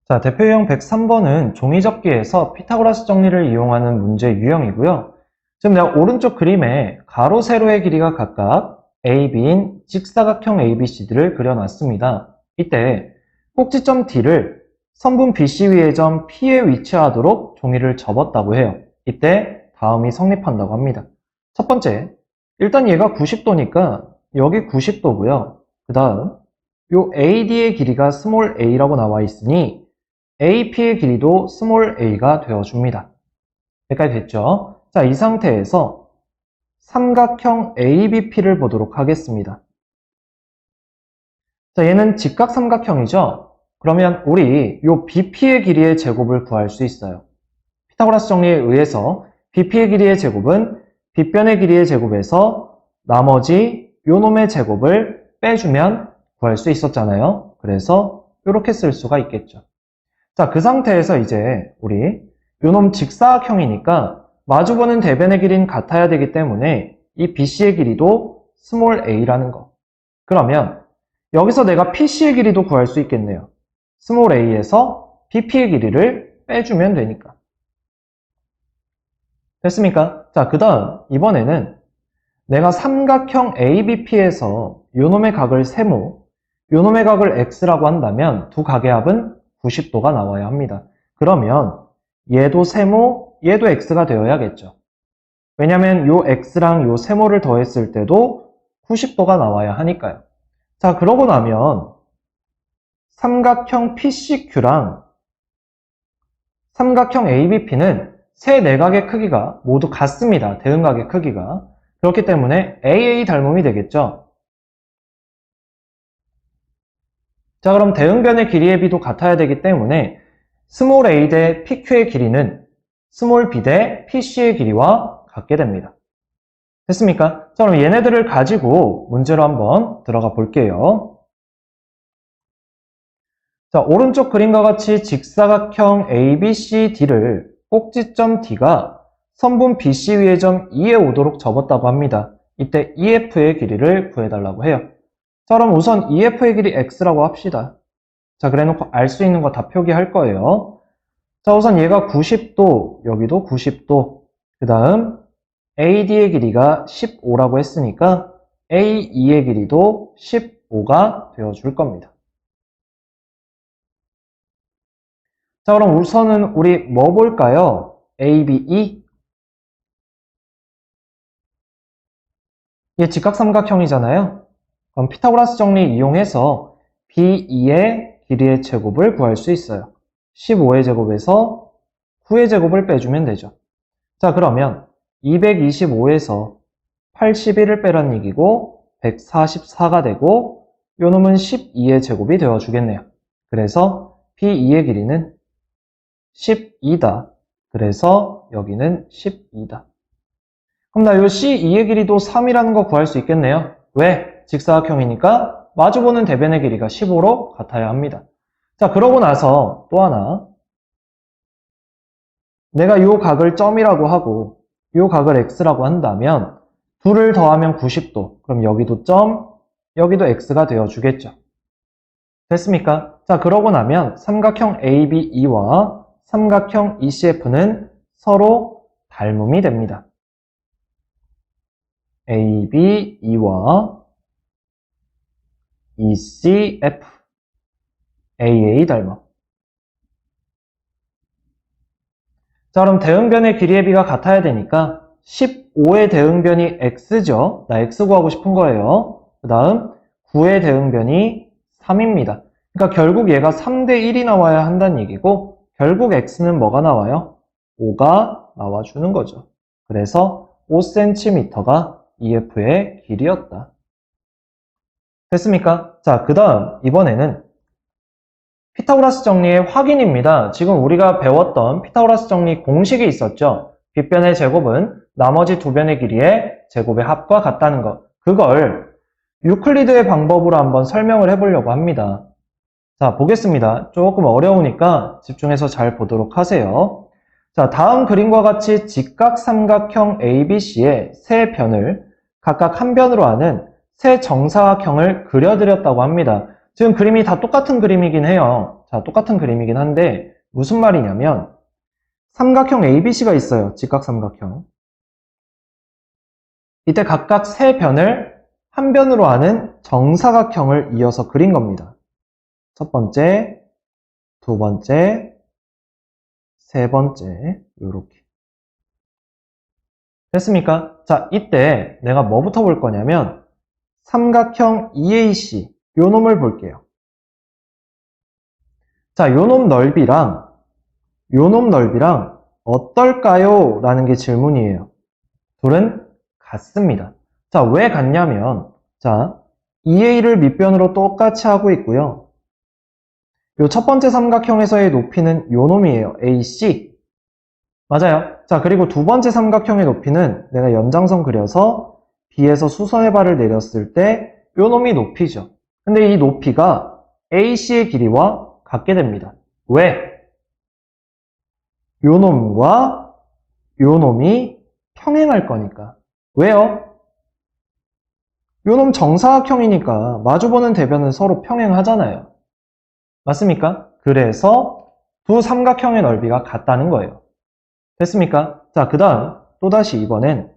자, 대표 유형 103번은 종이접기에서 피타고라스 정리를 이용하는 문제 유형이고요. 지금 내가 오른쪽 그림에 가로, 세로의 길이가 각각 AB인 직사각형 ABCD를 그려놨습니다. 이때 꼭지점 D를 선분 BC 위의 점 P에 위치하도록 종이를 접었다고 해요. 이때 다음이 성립한다고 합니다. 첫 번째, 일단 얘가 90도니까 여기 90도고요. 그 다음, 요 AD의 길이가 스몰 a라고 나와 있으니 AP의 길이도 스몰 a가 되어줍니다. 여기까지 됐죠? 자, 이 상태에서 삼각형 ABP를 보도록 하겠습니다. 자, 얘는 직각삼각형이죠? 그러면 우리 요 BP의 길이의 제곱을 구할 수 있어요. 피타고라스 정리에 의해서 BP의 길이의 제곱은 빗변의 길이의 제곱에서 나머지 요 놈의 제곱을 빼주면 구할 수 있었잖아요. 그래서 이렇게 쓸 수가 있겠죠. 자, 그 상태에서 이제 우리 요놈 직사각형이니까 마주보는 대변의 길이는 같아야 되기 때문에 이 BC의 길이도 스몰 a라는 거. 그러면 여기서 내가 PC의 길이도 구할 수 있겠네요. 스몰 a에서 BP의 길이를 빼주면 되니까. 됐습니까? 자, 그 다음 이번에는 내가 삼각형 ABP에서 요놈의 각을 세모, 요놈의 각을 x라고 한다면 두 각의 합은 90도가 나와야 합니다. 그러면 얘도 세모, 얘도 x가 되어야겠죠. 왜냐면 요 x랑 요 세모를 더했을 때도 90도가 나와야 하니까요. 자, 그러고 나면 삼각형 PCQ랑 삼각형 ABP는 세 내각의 크기가 모두 같습니다. 대응각의 크기가. 그렇기 때문에 AA 닮음이 되겠죠. 자, 그럼 대응변의 길이의 비도 같아야 되기 때문에 스몰 a 대 PQ의 길이는 스몰 b 대 PC의 길이와 같게 됩니다. 됐습니까? 자, 그럼 얘네들을 가지고 문제로 한번 들어가 볼게요. 자, 오른쪽 그림과 같이 직사각형 ABCD를 꼭지점 D가 선분 BC 위의 점 E에 오도록 접었다고 합니다. 이때 EF의 길이를 구해달라고 해요. 자, 그럼 우선 EF의 길이 X라고 합시다. 자, 그래 놓고 알 수 있는 거 다 표기할 거예요. 자, 우선 얘가 90도, 여기도 90도. 그 다음 AD의 길이가 15라고 했으니까 AE의 길이도 15가 되어줄 겁니다. 자, 그럼 우선은 우리 뭐 볼까요? ABE? 얘 직각삼각형이잖아요. 그럼 피타고라스 정리 이용해서 BE의 길이의 제곱을 구할 수 있어요. 15의 제곱에서 9의 제곱을 빼주면 되죠. 자, 그러면 225에서 81을 빼란 얘기고 144가 되고 요 놈은 12의 제곱이 되어주겠네요. 그래서 BE의 길이는 12다. 그래서 여기는 12다. 그럼 나 요 C2의 길이도 3이라는 거 구할 수 있겠네요. 왜? 직사각형이니까 마주보는 대변의 길이가 15로 같아야 합니다. 자, 그러고 나서 또 하나. 내가 요 각을 점이라고 하고 요 각을 x라고 한다면 둘을 더하면 90도. 그럼 여기도 점, 여기도 x가 되어주겠죠. 됐습니까? 자, 그러고 나면 삼각형 ABE와 삼각형 ECF는 서로 닮음이 됩니다. ABE와 ECF, AA 닮음. 자, 그럼 대응변의 길이의 비가 같아야 되니까 15의 대응변이 x죠. 나 x 구하고 싶은 거예요. 그 다음 9의 대응변이 3입니다. 그러니까 결국 얘가 3대 1이 나와야 한다는 얘기고 결국 x는 뭐가 나와요? 5가 나와주는 거죠. 그래서 5cm가 EF의 길이였다. 됐습니까? 자, 그 다음 이번에는 피타고라스 정리의 확인입니다. 지금 우리가 배웠던 피타고라스 정리 공식이 있었죠. 빗변의 제곱은 나머지 두 변의 길이의 제곱의 합과 같다는 것. 그걸 유클리드의 방법으로 한번 설명을 해보려고 합니다. 자, 보겠습니다. 조금 어려우니까 집중해서 잘 보도록 하세요. 자, 다음 그림과 같이 직각삼각형 ABC의 세 변을 각각 한 변으로 하는 세 정사각형을 그려드렸다고 합니다. 지금 그림이 다 똑같은 그림이긴 해요. 자, 똑같은 그림이긴 한데 무슨 말이냐면 삼각형 ABC가 있어요. 직각삼각형. 이때 각각 세 변을 한 변으로 하는 정사각형을 이어서 그린 겁니다. 첫 번째, 두 번째, 세 번째, 요렇게. 됐습니까? 자, 이때 내가 뭐부터 볼 거냐면 삼각형 EAC 요 놈을 볼게요. 자, 요 놈 넓이랑 요 놈 넓이랑 어떨까요? 라는 게 질문이에요. 둘은 같습니다. 자, 왜 같냐면 자, EA를 밑변으로 똑같이 하고 있고요. 요 첫 번째 삼각형에서의 높이는 요 놈이에요. AC. 맞아요. 자, 그리고 두 번째 삼각형의 높이는 내가 연장선 그려서 B에서 수선의 발을 내렸을 때 요 놈이 높이죠. 근데 이 높이가 AC의 길이와 같게 됩니다. 왜? 요 놈과 요 놈이 평행할 거니까. 왜요? 요 놈 정사각형이니까 마주보는 대변은 서로 평행하잖아요. 맞습니까? 그래서 두 삼각형의 넓이가 같다는 거예요. 됐습니까? 자, 그 다음 또다시 이번엔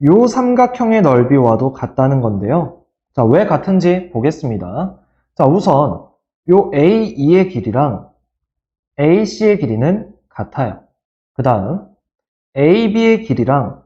요 삼각형의 넓이와도 같다는 건데요. 자, 왜 같은지 보겠습니다. 자, 우선 요 AE의 길이랑 AC의 길이는 같아요. 그 다음 AB의 길이랑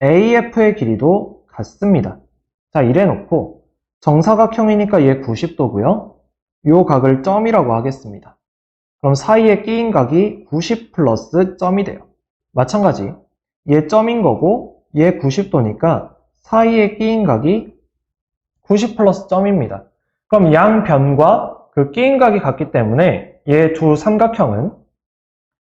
AF의 길이도 같습니다. 자, 이래놓고 정사각형이니까 얘 90도고요. 요 각을 점이라고 하겠습니다. 그럼 사이에 끼인 각이 90 플러스 점이 돼요. 마찬가지 얘 점인 거고 얘 90도니까 사이에 끼인 각이 90 플러스 점입니다. 그럼 양변과 그 끼인 각이 같기 때문에 얘 두 삼각형은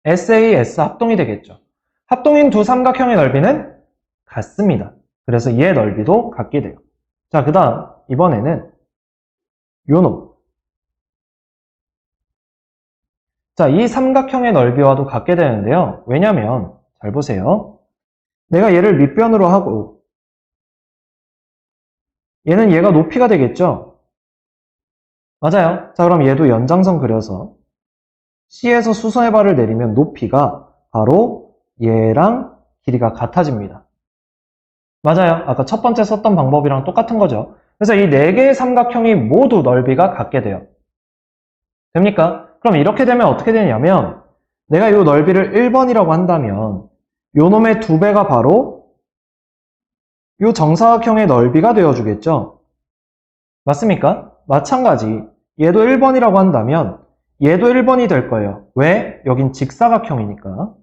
SAS 합동이 되겠죠. 합동인 두 삼각형의 넓이는 같습니다. 그래서 얘 넓이도 같게 돼요. 자, 그 다음 이번에는 요 놈. 자, 이 삼각형의 넓이와도 같게 되는데요. 왜냐면 잘 보세요. 내가 얘를 밑변으로 하고 얘는 얘가 높이가 되겠죠? 맞아요. 자, 그럼 얘도 연장선 그려서 C에서 수선의 발을 내리면 높이가 바로 얘랑 길이가 같아집니다. 맞아요. 아까 첫 번째 썼던 방법이랑 똑같은 거죠. 그래서 이 네 개의 삼각형이 모두 넓이가 같게 돼요. 됩니까? 그럼 이렇게 되면 어떻게 되냐면 내가 이 넓이를 1번이라고 한다면 요 놈의 2배가 바로 이 정사각형의 넓이가 되어주겠죠? 맞습니까? 마찬가지 얘도 1번이라고 한다면 얘도 1번이 될 거예요. 왜? 여긴 직사각형이니까.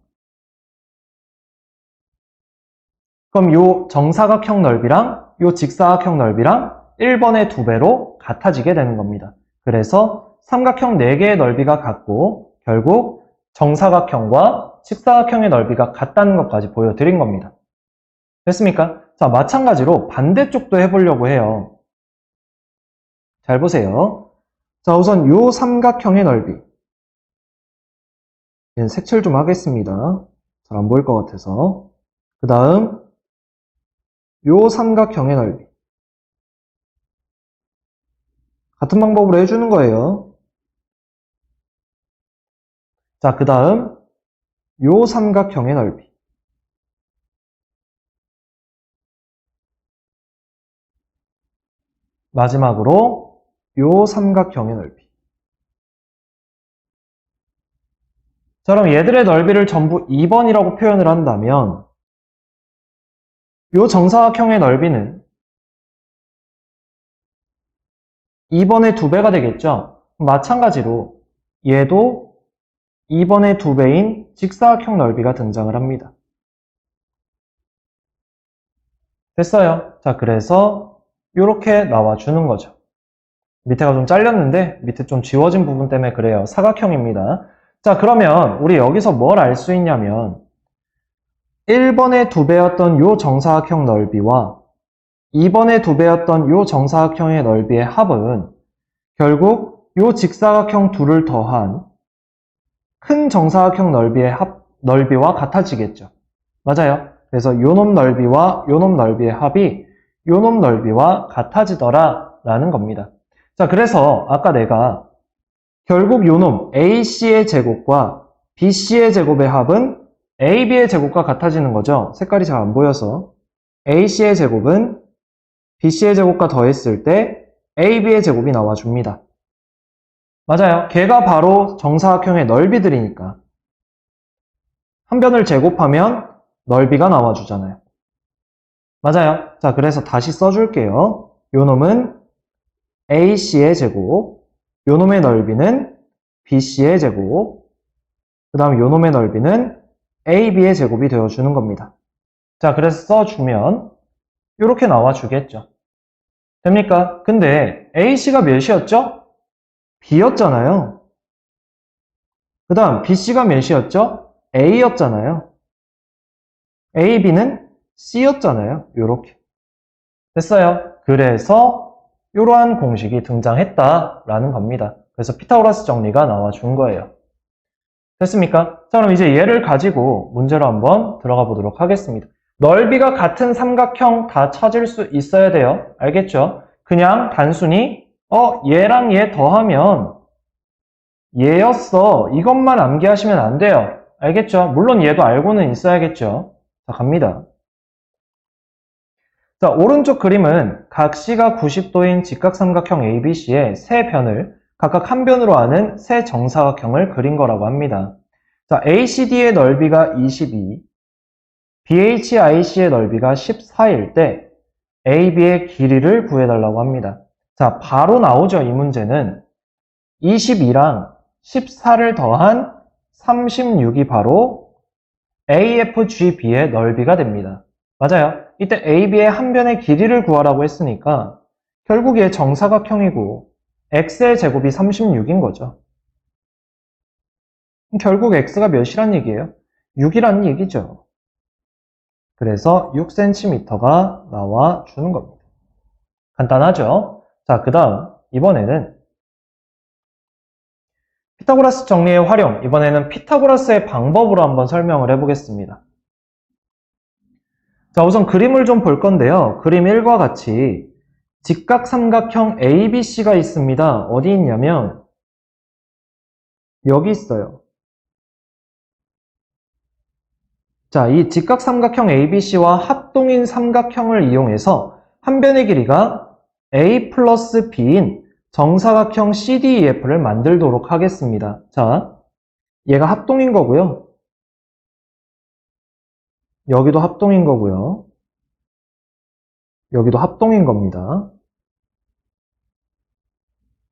그럼 이 정사각형 넓이랑 이 직사각형 넓이랑 1번의 2배로 같아지게 되는 겁니다. 그래서 삼각형 4개의 넓이가 같고 결국 정사각형과 직사각형의 넓이가 같다는 것까지 보여드린 겁니다. 됐습니까? 자, 마찬가지로 반대쪽도 해보려고 해요. 잘 보세요. 자, 우선 요 삼각형의 넓이. 얘는 색칠 좀 하겠습니다. 잘 안 보일 것 같아서. 그 다음 요 삼각형의 넓이. 같은 방법으로 해주는 거예요. 자, 그 다음 요 삼각형의 넓이. 마지막으로 요 삼각형의 넓이. 자, 그럼 얘들의 넓이를 전부 2번이라고 표현을 한다면 요 정사각형의 넓이는 2번의 2배가 되겠죠? 마찬가지로 얘도 2번의 2배인 직사각형 넓이가 등장을 합니다. 됐어요. 자, 그래서 이렇게 나와주는 거죠. 밑에가 좀 잘렸는데 밑에 좀 지워진 부분 때문에 그래요. 사각형입니다. 자, 그러면 우리 여기서 뭘 알 수 있냐면 1번의 2배였던 요 정사각형 넓이와 2번의 2배였던 요 정사각형의 넓이의 합은 결국 요 직사각형 둘을 더한 큰 정사각형 넓이의 넓이와 같아지겠죠. 맞아요. 그래서 요놈 넓이와 요놈 넓이의 합이 요놈 넓이와 같아지더라 라는 겁니다. 자, 그래서 아까 내가 결국 요놈 AC의 제곱과 BC의 제곱의 합은 AB의 제곱과 같아지는 거죠. 색깔이 잘 안 보여서. AC의 제곱은 BC의 제곱과 더했을 때 AB의 제곱이 나와줍니다. 맞아요. 걔가 바로 정사각형의 넓이들이니까. 한 변을 제곱하면 넓이가 나와주잖아요. 맞아요. 자, 그래서 다시 써줄게요. 요놈은 AC의 제곱, 요놈의 넓이는 BC의 제곱, 그 다음 요놈의 넓이는 AB의 제곱이 되어주는 겁니다. 자, 그래서 써주면 이렇게 나와주겠죠. 됩니까? 근데 AC가 몇이었죠? B였잖아요. 그 다음 BC가 몇이었죠? A였잖아요. AB는 C였잖아요. 요렇게. 됐어요. 그래서 이러한 공식이 등장했다라는 겁니다. 그래서 피타고라스 정리가 나와준 거예요. 됐습니까? 자, 그럼 이제 얘를 가지고 문제로 한번 들어가 보도록 하겠습니다. 넓이가 같은 삼각형 다 찾을 수 있어야 돼요. 알겠죠? 그냥 단순히 얘랑 얘 더하면 얘였어. 이것만 암기하시면 안 돼요. 알겠죠? 물론 얘도 알고는 있어야겠죠. 자, 갑니다. 자, 오른쪽 그림은 각 C가 90도인 직각삼각형 ABC의 세 변을 각각 한 변으로 아는 세 정사각형을 그린 거라고 합니다. 자, ACD의 넓이가 22, BHIC의 넓이가 14일 때 AB의 길이를 구해달라고 합니다. 자, 바로 나오죠. 이 문제는 22랑 14를 더한 36이 바로 AFGB의 넓이가 됩니다. 맞아요. 이때 AB의 한 변의 길이를 구하라고 했으니까 결국 얘 정사각형이고 X의 제곱이 36인 거죠. 결국 X가 몇이란 얘기예요? 6이란 얘기죠. 그래서 6cm가 나와주는 겁니다. 간단하죠? 자, 그 다음 이번에는 피타고라스 정리의 활용, 이번에는 피타고라스의 방법으로 한번 설명을 해보겠습니다. 자, 우선 그림을 좀 볼 건데요. 그림 1과 같이 직각삼각형 ABC가 있습니다. 어디 있냐면 여기 있어요. 자, 이 직각삼각형 ABC와 합동인 삼각형을 이용해서 한 변의 길이가 A 플러스 B인 정사각형 CDEF를 만들도록 하겠습니다. 자, 얘가 합동인 거고요. 여기도 합동인 거고요. 여기도 합동인 겁니다.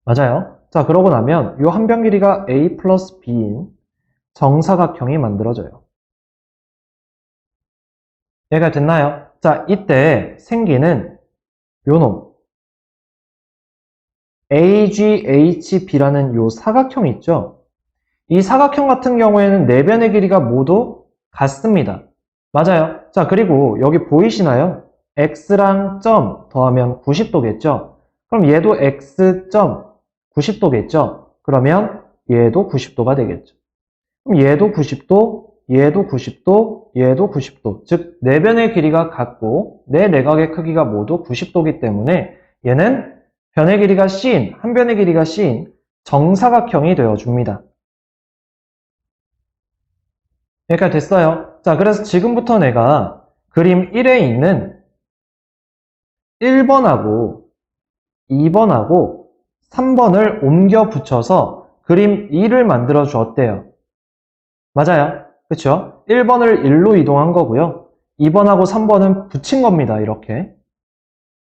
맞아요. 자, 그러고 나면 이 한 변 길이가 A 플러스 B인 정사각형이 만들어져요. 얘가 됐나요? 자, 이때 생기는 요놈 AGHB라는 요 사각형 있죠? 이 사각형 같은 경우에는 네 변의 길이가 모두 같습니다. 맞아요. 자, 그리고 여기 보이시나요? X랑 점 더하면 90도겠죠? 그럼 얘도 X점 90도겠죠? 그러면 얘도 90도가 되겠죠. 그럼 얘도 90도, 얘도 90도, 얘도 90도. 즉, 네 변의 길이가 같고 네 내각의 크기가 모두 90도이기 때문에 얘는 변의 길이가 C인, 한 변의 길이가 C인 정사각형이 되어줍니다. 여기까지 됐어요. 자, 그래서 지금부터 내가 그림 1에 있는 1번하고 2번하고 3번을 옮겨 붙여서 그림 2를 만들어 주었대요. 맞아요. 그쵸? 1번을 1로 이동한 거고요. 2번하고 3번은 붙인 겁니다. 이렇게.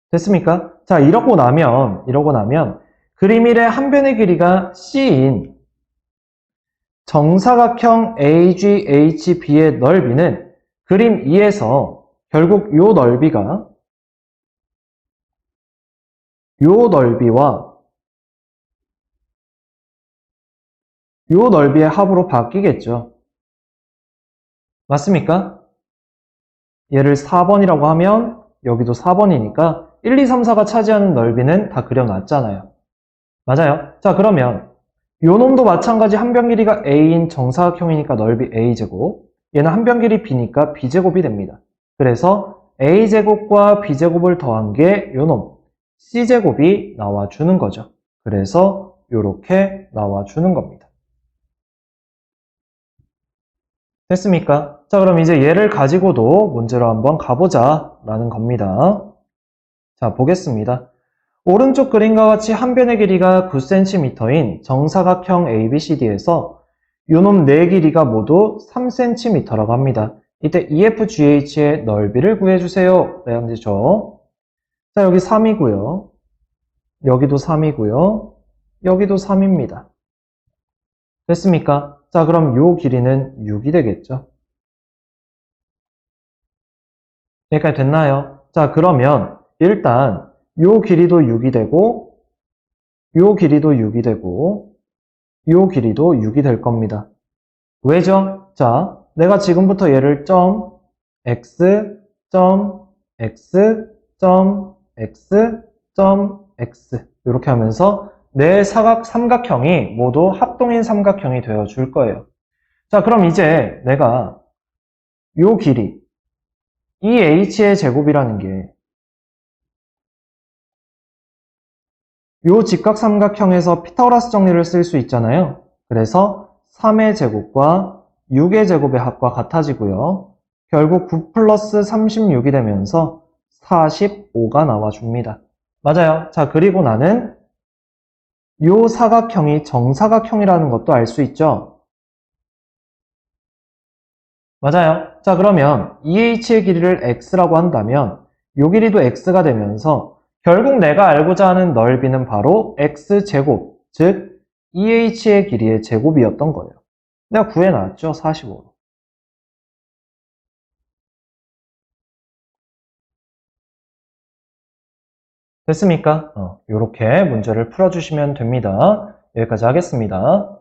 됐습니까? 자, 이러고 나면 그림 1의 한 변의 길이가 C인 정사각형 AGHB의 넓이는 그림 2에서 결국 요 넓이가 요 넓이와 요 넓이의 합으로 바뀌겠죠. 맞습니까? 얘를 4번이라고 하면 여기도 4번이니까 1, 2, 3, 4가 차지하는 넓이는 다 그려놨잖아요. 맞아요. 자, 그러면 요 놈도 마찬가지 한 변 길이가 A인 정사각형이니까 넓이 A제곱, 얘는 한 변 길이 B니까 B제곱이 됩니다. 그래서 a제곱과 b제곱을 더한 게 요놈 c제곱이 나와주는 거죠. 그래서 이렇게 나와주는 겁니다. 됐습니까? 자, 그럼 이제 얘를 가지고도 문제로 한번 가보자 라는 겁니다. 자, 보겠습니다. 오른쪽 그림과 같이 한 변의 길이가 9cm인 정사각형 ABCD에서 요놈 네 길이가 모두 3cm라고 합니다. 이때 EFGH의 넓이를 구해주세요. 라는 거죠. 자, 여기 3이고요. 여기도 3이고요. 여기도 3입니다. 됐습니까? 자, 그럼 요 길이는 6이 되겠죠. 여기까지 됐나요? 자, 그러면 일단 요 길이도 6이 되고 요 길이도 6이 되고 요 길이도 6이 될 겁니다. 왜죠? 자, 내가 지금부터 얘를 점 x, 점 x, 점 x, 점 x 이렇게 하면서 내 삼각형이 모두 합동인 삼각형이 되어 줄 거예요. 자, 그럼 이제 내가 요 길이 이 h의 제곱이라는 게 요 직각삼각형에서 피타고라스 정리를 쓸 수 있잖아요. 그래서 3의 제곱과 6의 제곱의 합과 같아지고요. 결국 9 플러스 36이 되면서 45가 나와줍니다. 맞아요. 자, 그리고 나는 요 사각형이 정사각형이라는 것도 알 수 있죠. 맞아요. 자, 그러면 EH의 길이를 x라고 한다면 요 길이도 x가 되면서 결국 내가 알고자 하는 넓이는 바로 x제곱, 즉 EH의 길이의 제곱이었던 거예요. 내가 구해놨죠, 45로. 됐습니까? 이렇게 문제를 풀어주시면 됩니다. 여기까지 하겠습니다.